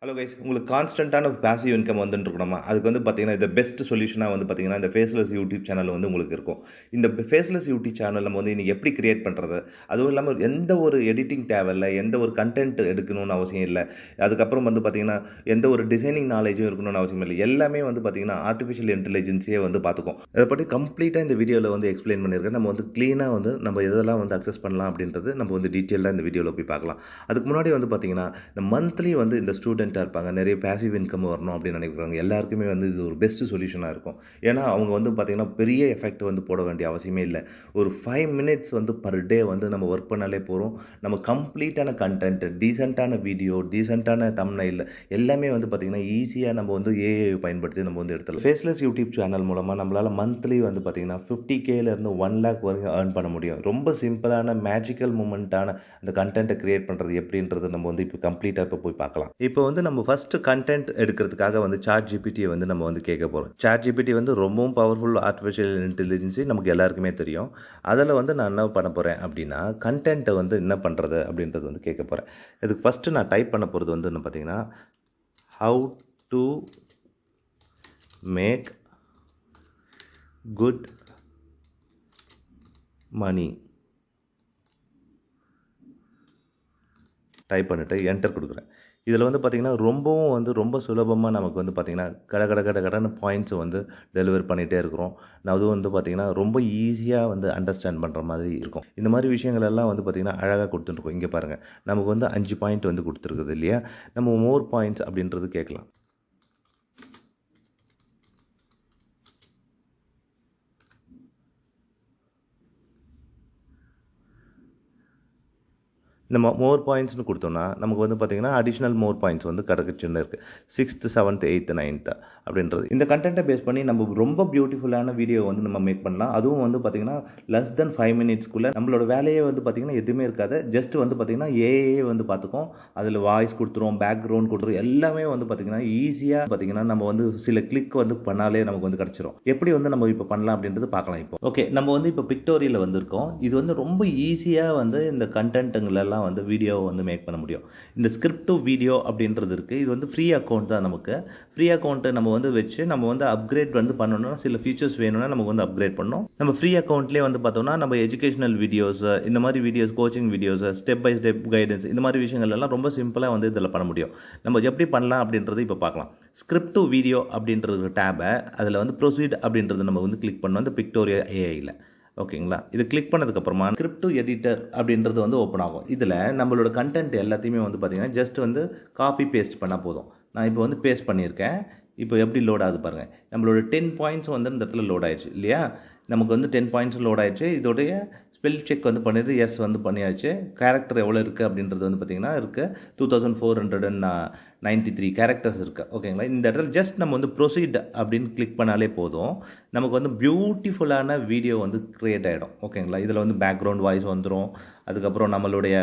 Hello guys, உங்களுக்கு கான்ஸ்டன்ட்டான passive income வந்துட்டு இருக்கணுமா? அதுக்கு வந்து பார்த்தீங்கன்னா, இந்த பெஸ்ட் சொல்யூஷனாக வந்து பார்த்தீங்கன்னா, இந்த ஃபேஸ்லெஸ் யூடியூப் சேனல் வந்து உங்களுக்கு இருக்கும். இந்த ஃபேஸ்லெஸ் யூடியூப் சேனல் நம்ம வந்து இன்னைக்கு எப்படி கிரியேட் பண்ணுறது? அதுவும் இல்லாம எந்த ஒரு எடிட்டிங் தேவையில்ல, எந்த ஒரு கன்டென்ட் எடுக்கணும்னு அவசியம் இல்ல. அதுக்கப்புறம் வந்து பார்த்தீங்கன்னா, எந்த ஒரு டிசைனிங் நாலேஜும் இருக்கணும்னு அவசியம் இல்ல. எல்லாமே வந்து பார்த்தீங்கன்னா, ஆர்டிஃபிஷியல் இன்டெலிஜென்ஸே வந்து பார்த்துக்கும். அத பத்தி கம்ப்ளீட்டா இந்த வீடியோல வந்து எக்ஸ்பிளைன் பண்ணியிருக்கேன். நம்ம வந்து கிளீனா வந்து நம்ம எதெல்லாம் வந்து அக்சஸ் பண்ணலாம் அப்படின்றது நம்ம வந்து டீட்டெயிலா இந்த வீடியோல போய் பார்க்கலாம். அதுக்கு முன்னாடி வந்து பார்த்தீங்கன்னா, இந்த மந்த்லி வந்து இந்த ஸ்டூடெண்ட்டா இருப்பாங்க. நிறைய பாசிவ் இன்கம் வரணும் அப்படின்னு நினைக்கிறவங்க எல்லாருக்குமே வந்து இது ஒரு பெஸ்ட் சொல்யூஷனாக இருக்கும். ஏன்னா அவங்க வந்து பார்த்தீங்கன்னா பெரிய எஃபெக்ட் வந்து போட வேண்டிய அவசியமே இல்லை. ஒரு 5 மினிட்ஸ் வந்து பர் டே வந்து நம்ம ஒர்க் பண்ணாலே போகிறோம். நம்ம கம்ப்ளீட்டான கண்டென்ட், டீசெண்டான வீடியோ, டீசெண்டான தம்ப்நெயில் எல்லாமே வந்து பார்த்தீங்கன்னா ஈஸியாக நம்ம வந்து ஏஐ பயன்படுத்தி நம்ம வந்து எடுத்துடலாம். ஃபேஸ்லெஸ் யூடியூப் சேனல் மூலமாக நம்மளால் மந்த்லி வந்து பார்த்தீங்கன்னா 50Kலேருந்து 1 lakh வரைக்கும் ஏர்ன் பண்ண முடியும். ரொம்ப சிம்பிளான மேஜிக்கல் மூமெண்ட்டான அந்த கண்டென்ட்டை கிரியேட் பண்ணுறது எப்படின்றது நம்ம வந்து இப்போ கம்ப்ளீட்டாக இப்போ போய் பார்க்கலாம். இப்போ வந்து நம்ம ஃபஸ்ட்டு கண்டென்ட் எடுக்கிறதுக்காக வந்து ChatGPT வந்து நம்ம வந்து கேட்க போகிறோம். ChatGPT வந்து ரொம்பவும் பவர்ஃபுல் ஆர்டிஃபிஷியல் இன்டெலிஜென்ஸி நமக்கு எல்லாருக்குமே தெரியும். அதில் வந்து நான் என்ன பண்ண போகிறேன் அப்படின்னா, கண்டென்ட்டை வந்து என்ன பண்ணுறது அப்படின்றது வந்து கேட்க போகிறேன். இதுக்கு ஃபஸ்ட்டு நான் டைப் பண்ண போகிறது வந்து என்ன பார்த்தீங்கன்னா, how to make good money type பண்ணிவிட்டு என்டர் கொடுக்குறேன். இதில் வந்து பார்த்திங்கன்னா ரொம்ப சுலபமாக நமக்கு வந்து பார்த்திங்கன்னா கடன்னு பாயிண்ட்ஸை வந்து டெலிவர் பண்ணிகிட்டே இருக்கிறோம். அதுவும் வந்து பார்த்திங்கன்னா ரொம்ப ஈஸியாக வந்து அண்டர்ஸ்டாண்ட் பண்ணுற மாதிரி இருக்கும். இந்த மாதிரி விஷயங்கள் எல்லாம் வந்து பார்த்திங்கன்னா அழகாக கொடுத்துட்டுருக்கோம். இங்கே பாருங்கள், நமக்கு வந்து 5 பாயிண்ட் வந்து கொடுத்துருக்குது இல்லையா? நம்ம மோர் பாயிண்ட்ஸ் அப்படின்றது கேட்கலாம். இந்த மோர் பாயிண்ட்ஸ்னு கொடுத்தோன்னா நமக்கு வந்து பார்த்திங்கன்னா அடிஷ்னல் மோர் பாயிண்ட்ஸ் வந்து கிடக்குச்சுன்னு இருக்குது. 6th 7th 8th 9th அப்படின்றது. இந்த கண்டென்ட்டை பேஸ் பண்ணி நம்ம ரொம்ப பியூட்டிஃபுல்லான வீடியோ வந்து நம்ம மேக் பண்ணலாம். அதுவும் வந்து பார்த்திங்கன்னா லெஸ் தென் 5 மினிட்ஸ்க்குள்ளே நம்மளோட வேலையே வந்து பார்த்திங்கன்னா எதுவுமே இருக்காது. ஜஸ்ட் வந்து பார்த்திங்கன்னா ஏஏ வந்து பார்த்துக்கும். அதில் வாய்ஸ் கொடுத்துரும், பேக்ரவுண்ட் கொடுத்துரும், எல்லாமே வந்து பார்த்திங்கன்னா ஈஸியாக பார்த்திங்கன்னா நம்ம வந்து சில கிளிக் வந்து பண்ணாலே நமக்கு வந்து கிடச்சிரும். எப்படி வந்து நம்ம இப்போ பண்ணலாம் அப்படின்றது பார்க்கலாம். இப்போ ஓகே, நம்ம வந்து இப்போ பிக்டோரியல் வந்திருக்கோம். இது வந்து ரொம்ப ஈஸியாக வந்து இந்த கண்டென்ட்டுங்களெல்லாம் வந்து வீடியோவை வந்து மேக் பண்ண முடியும். இந்த ஸ்கிரிப்ட் டு வீடியோ அப்படின்றது இருக்குது. இது வந்து ஃப்ரீ அக்கௌண்ட் தான். நமக்கு ஃப்ரீ அக்கௌண்ட்டை நம்ம வந்து வச்சு நம்ம வந்து அப்கிரேட் வந்து பண்ணணும்னா சில ஃபீச்சர்ஸ் வேணும்னா நமக்கு வந்து அப்கிரேட் பண்ணணும். நம்ம ஃப்ரீ அக்கௌண்ட்லேயே வந்து பார்த்தோம்னா நம்ம எஜுகேஷனல் வீடியோஸ், இந்த மாதிரி videos, coaching videos, step by step guidance, இந்த மாதிரி விஷயங்கள் எல்லாம் ரொம்ப சிம்பிளாக வந்து இதில் பண்ண முடியும். நம்ம எப்படி பண்ணலாம் அப்படின்றது இப்போ பார்க்கலாம். ஸ்கிரிப்ட் டு வீடியோ அப்படின்றது டேபை அதில் வந்து ப்ரொசீட் அப்படின்றது நம்ம வந்து கிளிக் பண்ணோம் அந்த பிக்டோரியல் ஏஐயில். ஓகேங்களா? இது கிளிக் பண்ணதுக்கப்புறமா ஸ்கிரிப்ட் டு எடிட்டர் அப்படின்றது வந்து ஓப்பன் ஆகும். இதில் நம்மளோட கண்டென்ட் எல்லாத்தையுமே வந்து பார்த்திங்கன்னா ஜஸ்ட் வந்து காப்பி பேஸ்ட் பண்ணால் போதும். நான் இப்போ வந்து பேஸ்ட் பண்ணியிருக்கேன். இப்போ எப்படி லோட் ஆகுது பாருங்கள். நம்மளோட 10 பாயிண்ட்ஸ் வந்து இந்த இடத்துல லோட் ஆயிடுச்சு இல்லையா? நமக்கு வந்து 10 பாயிண்ட்ஸ் லோட் ஆயிடுச்சு. இதோடைய ஸ்பெல் செக் வந்து பண்ணிடுது, எஸ் வந்து பண்ணியாச்சு. கேரக்டர் எவ்வளோ இருக்குது அப்படின்றது வந்து பார்த்திங்கன்னா இருக்குது 2493 கேரக்டர்ஸ் இருக்குது. ஓகேங்களா? இந்த இடத்துல ஜஸ்ட் நம்ம வந்து ப்ரொசீட் அப்படின்னு கிளிக் பண்ணாலே போதும். நமக்கு வந்து பியூட்டிஃபுல்லான வீடியோ வந்து க்ரியேட் ஆகிடும். ஓகேங்களா? இதில் வந்து பேக்ரவுண்ட் வாய்ஸ் வந்துடும், அதுக்கப்புறம் நம்மளுடைய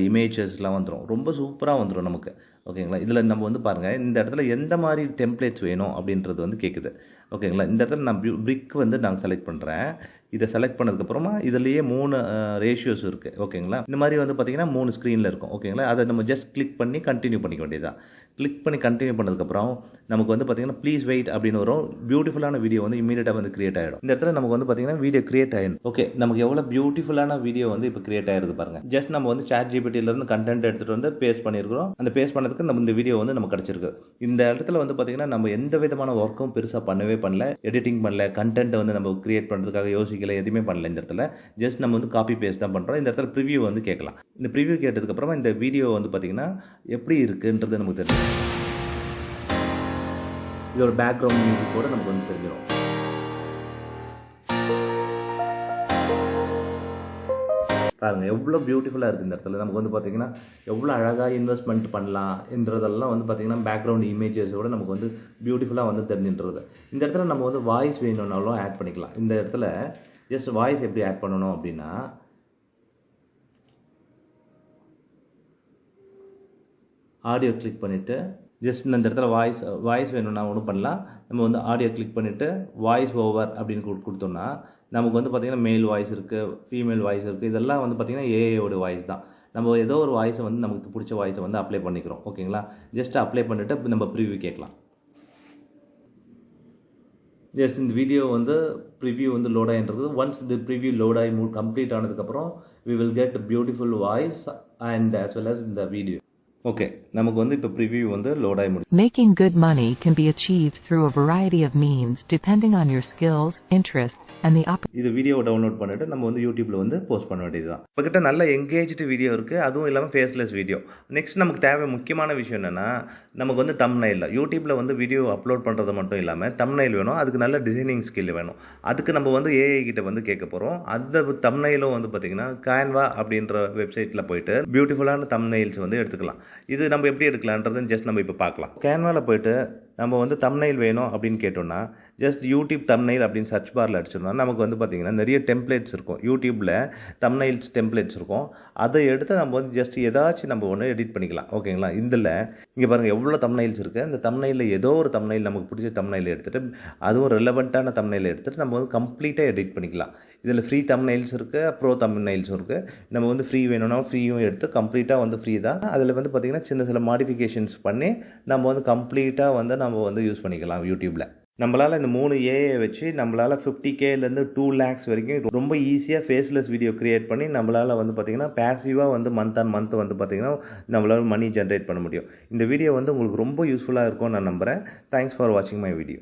இமேஜஸ்லாம் வந்துடும், ரொம்ப சூப்பராக வந்துடும் நமக்கு. ஓகேங்களா? இதில் நம்ம வந்து பாருங்கள், இந்த இடத்துல எந்த மாதிரி டெம்ப்ளேட்ஸ் வேணும் அப்படின்றது வந்து கேட்குது. ஓகேங்களா? இந்த இடத்துல நான் பிரிக் வந்து நான் செலக்ட் பண்ணுறேன். இதை செலக்ட் பண்ணதுக்கப்புறமா இதுலேயே 3 ரேஷியோஸ் இருக்குது. ஓகேங்களா? இந்த மாதிரி வந்து பார்த்திங்கன்னா 3 ஸ்க்ரீனில் இருக்கும். ஓகேங்களா? அதை நம்ம ஜஸ்ட் கிளிக் பண்ணி கண்டினியூ பண்ணிக்க வேண்டியதுதான். கிளிக் பண்ணி கண்டினியூ பண்ணதுக்கப்புறம் நமக்கு வந்து பார்த்திங்கன்னா ப்ளீஸ் வெயிட் அப்படின்னு வரும். பியூட்டிஃபுல்லான வீடியோ வந்து இமீடியட்டாக வந்து கிரியேட் ஆகிடும். இந்த இடத்துல நமக்கு வந்து பார்த்திங்கன்னா வீடியோ கிரியேட் ஆகிடும். ஓகே, நமக்கு எவ்வளோ பியூட்டிஃபுல்லான வீடியோ வந்து இப்போ கிரியேட் ஆகிருது பாருங்கள். ஜஸ்ட் நம்ம வந்து ChatGPTலேருந்து கண்டென்ட் எடுத்துகிட்டு வந்து பேஸ்ட் பண்ணியிருக்கிறோம். அந்த பேஸ்ட் பண்ணதுக்கு நம்ம இந்த வீடியோ வந்து நமக்கு கிடச்சிருக்கு. இந்த இடத்துல வந்து பார்த்திங்கன்னா நம்ம எந்த விதமான ஒர்க்கும் பெருசாக பண்ணவே பண்ணல, எடிட்டிங் பண்ணல, கண்டென்ட்டை வந்து நம்ம கிரியேட் பண்ணுறதுக்காக யோசிக்கல, எதுவுமே பண்ணல. இந்த இடத்துல ஜஸ்ட் நம்ம வந்து காப்பி பேஸ்ட் தான் பண்ணுறோம். இந்த இடத்துல ப்ரிவியூ வந்து கேட்கலாம். இந்த ப்ரிவியூ கேட்டதுக்கப்புறமா இந்த வீடியோ வந்து பார்த்திங்கன்னா எப்படி இருக்குன்றது நமக்கு தெரியும். இதோட பேக்ரவுண்ட் மியூசிக் கூட நமக்கு வந்து தெரிஞ்சிடும். பாருங்கள் எவ்வளோ பியூட்டிஃபுல்லாக இருக்குது. இந்த இடத்துல நமக்கு வந்து பார்த்திங்கன்னா எவ்வளோ அழகாக இன்வெஸ்ட்மெண்ட் பண்ணலாம் என்றதெல்லாம் வந்து பார்த்திங்கன்னா பேக்ரவுண்ட் இமேஜஸோடு நமக்கு வந்து பியூட்டிஃபுல்லாக வந்து தெரிஞ்சுன்றது. இந்த இடத்துல நம்ம வந்து வாய்ஸ் வேணும்னாலும் ஆட் பண்ணிக்கலாம். இந்த இடத்துல ஜஸ்ட் வாய்ஸ் எப்படி ஆட் பண்ணணும் அப்படின்னா, ஆடியோ கிளிக் பண்ணிவிட்டு ஜஸ்ட் இந்த இடத்துல வாய்ஸ் வேணும்னா ஒன்றும் பண்ணலாம். நம்ம வந்து ஆடியோ கிளிக் பண்ணிவிட்டு வாய்ஸ் ஓவர் அப்படின்னு கொடுத்தோம்னா நமக்கு வந்து பார்த்திங்கன்னா மேல் வாய்ஸ் இருக்குது, ஃபீமேல் வாய்ஸ் இருக்குது. இதெல்லாம் வந்து பார்த்திங்கன்னா ஏஐயோட வாய்ஸ் தான். நம்ம ஏதோ ஒரு வாய்ஸை வந்து நமக்கு பிடிச்ச வாய்ஸை வந்து அப்ளை பண்ணிக்கிறோம். ஓகேங்களா, ஜஸ்ட் அப்ளை பண்ணிவிட்டு நம்ம ப்ரிவ்யூ கேட்கலாம். ஜஸ்ட் இந்த வீடியோ வந்து ப்ரிவ்யூ வந்து லோட் ஆகின்றது. ஒன்ஸ் இந்த ப்ரிவ்யூ லோட் ஆகி கம்ப்ளீட் ஆனதுக்கப்புறம் we will get a beautiful voice and as well as இந்த வீடியோ. ஓகே, நமக்கு வந்து இப்போ ப்ரிவ்யூ வந்து லோட் ஆகி முடியும். Making good money can be achieved through a variety of means depending on your skills, interests, and the இது வீடியோவை download பண்ணிட்டு நம்ம வந்து யூடியூப்ல வந்து போஸ்ட் பண்ண வேண்டியதுதான். இப்போ கிட்ட நல்ல எங்கேஜ்டு வீடியோ இருக்குது, அதுவும் இல்லாமல் ஃபேஸ்லெஸ் வீடியோ. நெக்ஸ்ட் நமக்கு தேவை முக்கியமான விஷயம் என்னென்னா, நமக்கு வந்து தம்ப்நெயில் யூடியூப்ல வந்து வீடியோ அப்லோட் பண்ணுறது மட்டும் இல்லாமல் தம்ப்நெயில் வேணும். அதுக்கு நல்ல டிசைனிங் ஸ்கில் வேணும். அதுக்கு நம்ம வந்து ஏஐ கிட்ட வந்து கேட்க போகிறோம். அந்த தம்ப்நெயிலும் வந்து பார்த்திங்கன்னா கேன்வா அப்படின்ற வெப்சைட்டில் போயிட்டு பியூட்டிஃபுல்லான தம்ப்நெயில்ஸ் வந்து எடுத்துக்கலாம். இது நம்ம எப்படி எடுக்கலான்றதுன்னு ஜஸ்ட் நம்ம இப்போ பார்க்கலாம். கேன்வாவில் போயிட்டு நம்ம வந்து தம்ப்நெயில் வேணும் அப்படின்னு கேட்டோம்னா ஜஸ்ட் யூடியூப் தம்ப்நெயில் அப்படின்னு சர்ச் பாரில் அடிச்சோம்னா நமக்கு வந்து பார்த்திங்கன்னா நிறைய டெம்ப்ளேட்ஸ் இருக்கும். யூடியூப்பில் தம்ப்நெயில்ஸ் டெம்ப்ளேட்ஸ் இருக்கும். அதை எடுத்து நம்ம வந்து ஜஸ்ட் ஏதாச்சும் நம்ம ஒன்று எடிட் பண்ணிக்கலாம். ஓகேங்களா, இதில் இங்கே பாருங்கள் எவ்வளோ தம்ப்நெயில்ஸ் இருக்குது. அந்த தம்ப்நெயிலில் ஏதோ ஒரு தம்ப்நெயில் நமக்கு பிடிச்ச தம்ப்நெயில் எடுத்துகிட்டு அதுவும் ரெலவெண்ட்டான தம்ப்நெயில் எடுத்துகிட்டு நம்ம வந்து கம்ப்ளீட்டாக எடிட் பண்ணிக்கலாம். இதில் ஃப்ரீ தம்ப்நெயில்ஸ் இருக்குது, ப்ரோ தம்ப்நெயில்ஸும் இருக்குது. நம்ம வந்து ஃப்ரீ வேணும்னா ஃப்ரீயும் எடுத்து கம்ப்ளீட்டாக வந்து ஃப்ரீ தான். அதில் வந்து பார்த்திங்கன்னா சில மாடிஃபிகேஷன்ஸ் பண்ணி நம்ம வந்து கம்ப்ளீட்டாக வந்து நம்ம வந்து யூஸ் பண்ணிக்கலாம் யூடியூப்பில். நம்மளால் இந்த 3 ஏஐ வச்சு நம்மளால் 50Kலேருந்து 2 lakhs வரைக்கும் ரொம்ப ஈஸியாக ஃபேஸ்லெஸ் வீடியோ க்ரியேட் பண்ணி நம்மளால் வந்து பார்த்திங்கன்னா பேசிவாக வந்து மந்த் ஆன் மந்த் வந்து பார்த்திங்கன்னா நம்மளால் மணி ஜென்ரேட் பண்ண முடியும். இந்த வீடியோ வந்து உங்களுக்கு ரொம்ப யூஸ்ஃபுல்லாக இருக்கும்னு நான் நம்புகிறேன். தேங்க்ஸ் ஃபார் வாட்சிங் மை வீடியோ.